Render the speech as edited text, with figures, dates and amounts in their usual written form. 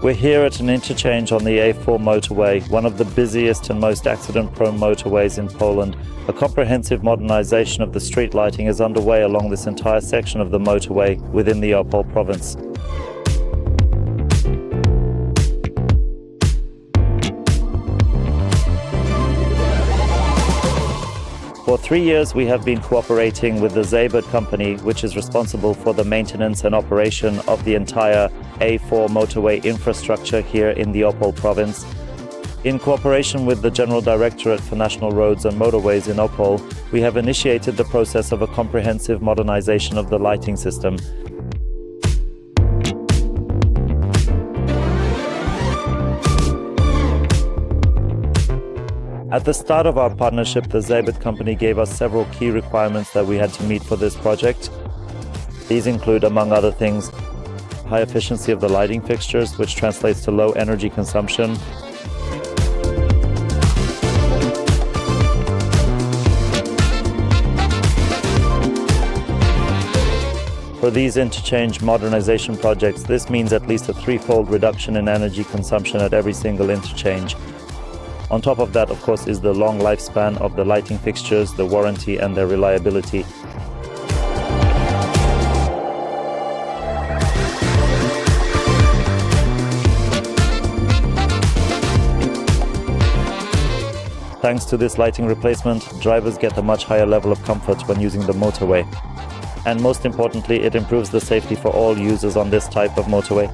We're here at an interchange on the A4 motorway, one of the busiest and most accident-prone motorways in Poland. A comprehensive modernization of the street lighting is underway along this entire section of the motorway within the Opole province. For 3 years, we have been cooperating with the ZABERD company, which is responsible for the maintenance and operation of the entire A4 motorway infrastructure here in the Opole province. In cooperation with the General Directorate for National Roads and Motorways in Opole, we have initiated the process of a comprehensive modernization of the lighting system. At the start of our partnership, the ZABERD company gave us several key requirements that we had to meet for this project. These include, among other things, high efficiency of the lighting fixtures, which translates to low energy consumption. For these interchange modernization projects, this means at least a threefold reduction in energy consumption at every single interchange. On top of that, of course, is the long lifespan of the lighting fixtures, the warranty and their reliability. Thanks to this lighting replacement, drivers get a much higher level of comfort when using the motorway. And most importantly, it improves the safety for all users on this type of motorway.